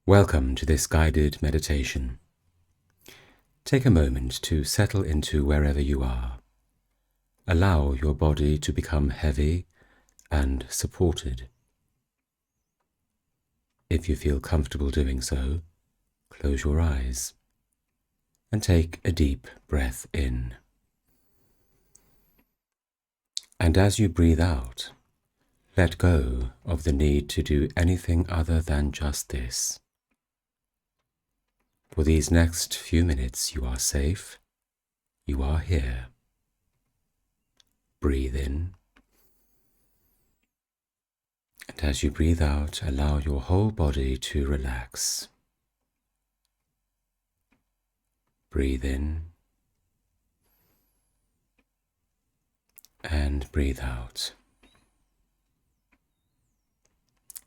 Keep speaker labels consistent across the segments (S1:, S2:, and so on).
S1: Welcome to this guided meditation. Take a moment to settle into wherever you are. Allow your body to become heavy and supported. If you feel comfortable doing so, close your eyes and take a deep breath in. And as you breathe out, let go of the need to do anything other than just this. For these next few minutes, you are safe, you are here. Breathe in, and as you breathe out, allow your whole body to relax. Breathe in, and breathe out.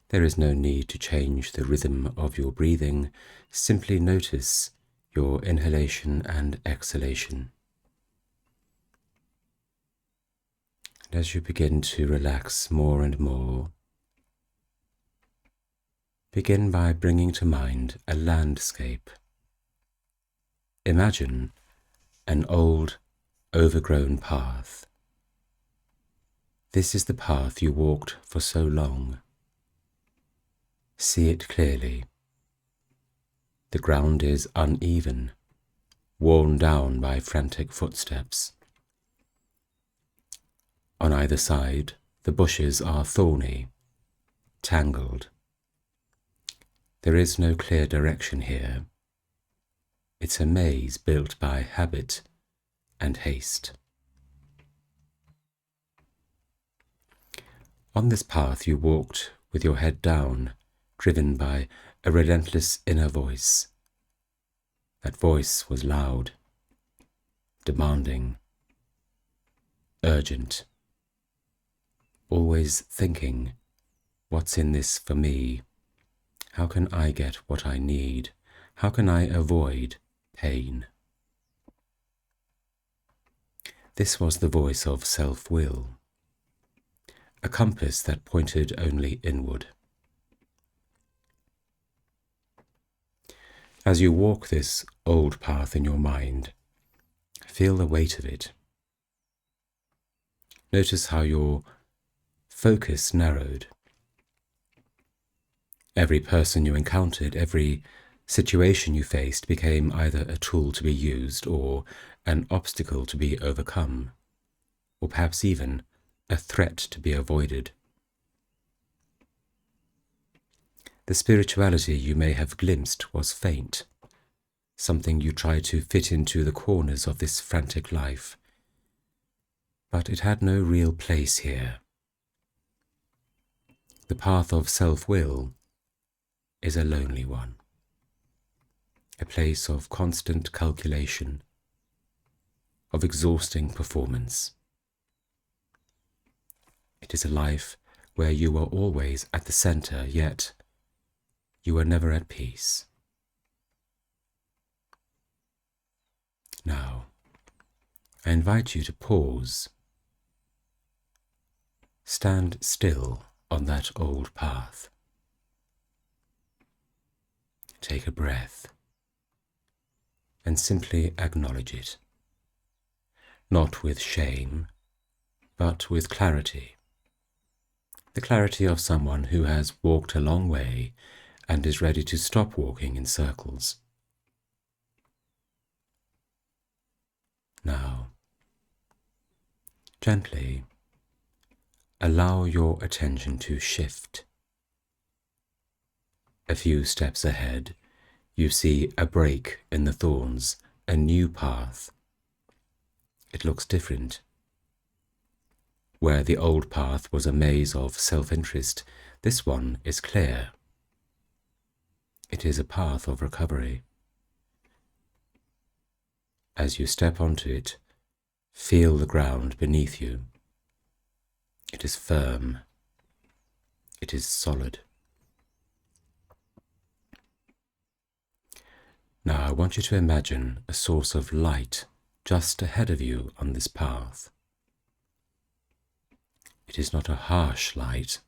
S1: There is no need to change the rhythm of your breathing. Simply notice your inhalation and exhalation. And as you begin to relax more and more, begin by bringing to mind a landscape. Imagine an old, overgrown path. This is the path you walked for so long. See it clearly. The ground is uneven, worn down by frantic footsteps. On either side, the bushes are thorny, tangled. There is no clear direction here. It's a maze built by habit and haste. On this path you walked with your head down, driven by a relentless inner voice. That voice was loud, demanding, urgent, always thinking, what's in this for me? How can I get what I need? How can I avoid pain? This was the voice of self-will, a compass that pointed only inward. As you walk this old path in your mind, feel the weight of it. Notice how your focus narrowed. Every person you encountered, every situation you faced became either a tool to be used or an obstacle to be overcome, or perhaps even a threat to be avoided. The spirituality you may have glimpsed was faint, something you tried to fit into the corners of this frantic life, but it had no real place here. The path of self-will is a lonely one, a place of constant calculation, of exhausting performance. It is a life where you are always at the center, yet you are never at peace. Now, I invite you to pause. Stand still on that old path. Take a breath and simply acknowledge it, not with shame, but with clarity. The clarity of someone who has walked a long way and is ready to stop walking in circles. Now, gently allow your attention to shift. A few steps ahead, you see a break in the thorns, a new path. It looks different. Where the old path was a maze of self-interest, this one is clear. It is a path of recovery. As you step onto it, feel the ground beneath you. It is firm. It is solid. Now I want you to imagine a source of light just ahead of you on this path. It is not a harsh light,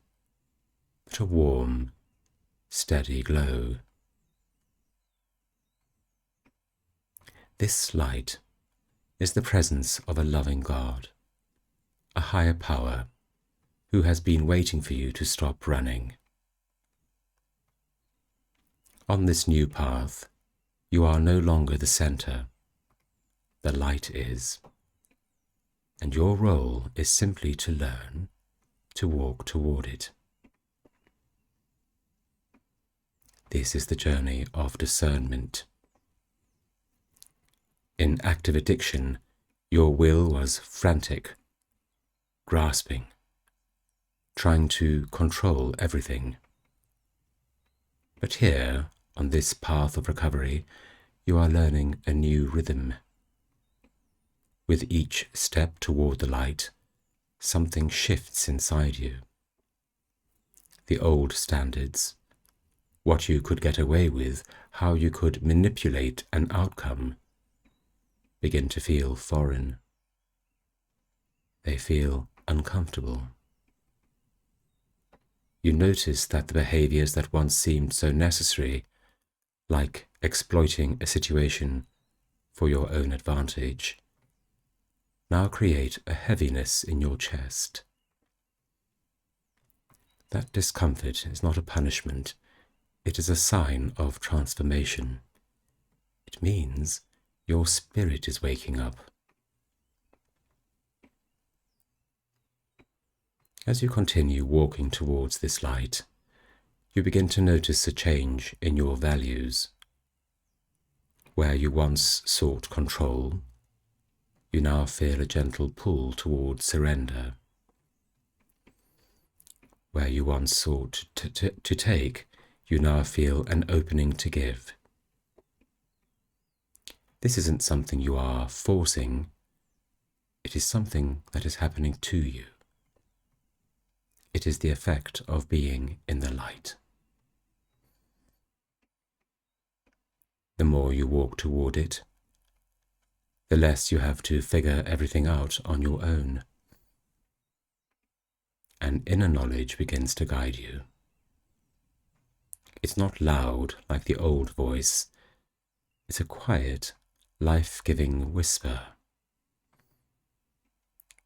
S1: but a warm, steady glow, This light is the presence of a loving God, a higher power who has been waiting for you to stop running. On this new path, you are no longer the center. The light is, and your role is simply to learn to walk toward it. This is the journey of discernment. In active addiction, your will was frantic, grasping, trying to control everything. But here, on this path of recovery, you are learning a new rhythm. With each step toward the light, something shifts inside you. The old standards, what you could get away with, how you could manipulate an outcome, begin to feel foreign. They feel uncomfortable. You notice that the behaviors that once seemed so necessary, like exploiting a situation for your own advantage, now create a heaviness in your chest. That discomfort is not a punishment, it is a sign of transformation. It means your spirit is waking up. As you continue walking towards this light, you begin to notice a change in your values. Where you once sought control, you now feel a gentle pull towards surrender. Where you once sought to take, you now feel an opening to give. This isn't something you are forcing, it is something that is happening to you. It is the effect of being in the light. The more you walk toward it, the less you have to figure everything out on your own. An inner knowledge begins to guide you. It's not loud like the old voice. It's a quiet, life-giving whisper.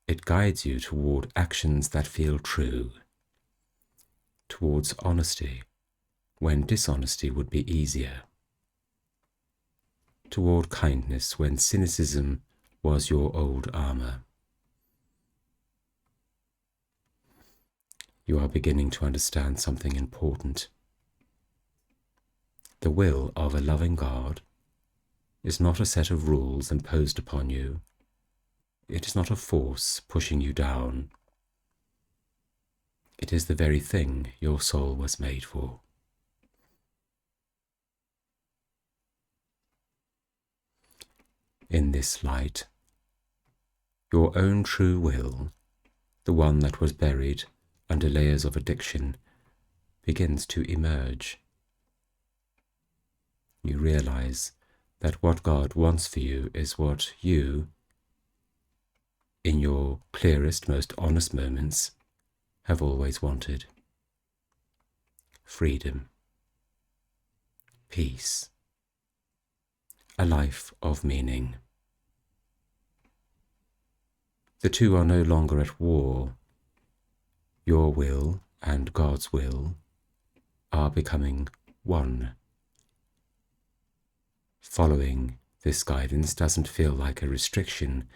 S1: It guides you toward actions that feel true, towards honesty when dishonesty would be easier, toward kindness when cynicism was your old armor. You are beginning to understand something important. The will of a loving God is not a set of rules imposed upon you. It is not a force pushing you down. It is the very thing your soul was made for. In this light, your own true will, the one that was buried under layers of addiction, begins to emerge. You realize that what God wants for you is what you, in your clearest, most honest moments, have always wanted. Freedom, peace, a life of meaning. The two are no longer at war. Your will and God's will are becoming one. Following this guidance doesn't feel like a restriction.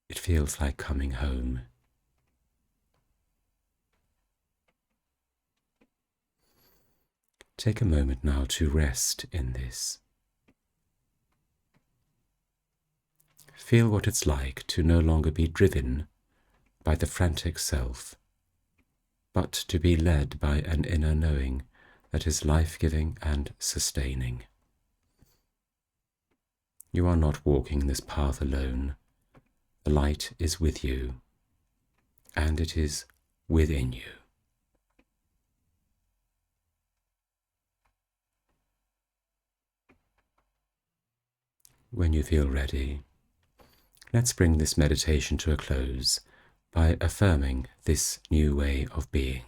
S1: It feels like coming home. Take a moment now to rest in this. Feel what it's like to no longer be driven by the frantic self, but to be led by an inner knowing that is life-giving and sustaining. You are not walking this path alone. The light is with you, and it is within you. When you feel ready, let's bring this meditation to a close by affirming this new way of being.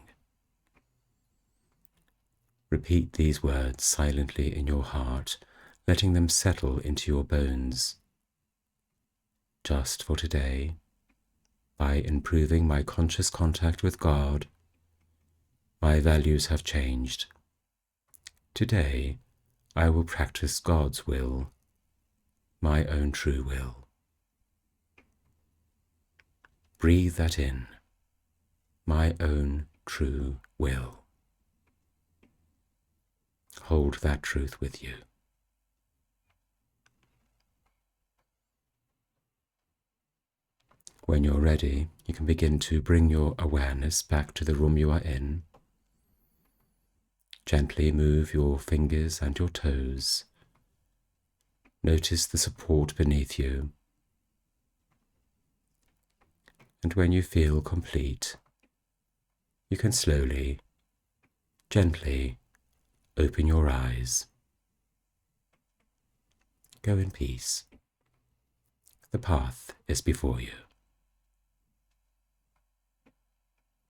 S1: Repeat these words silently in your heart, letting them settle into your bones. Just for today, by improving my conscious contact with God, my values have changed. Today, I will practice God's will, my own true will. Breathe that in, my own true will. Hold that truth with you. When you're ready, you can begin to bring your awareness back to the room you are in. Gently move your fingers and your toes. Notice the support beneath you. And when you feel complete, you can slowly, gently open your eyes. Go in peace. The path is before you.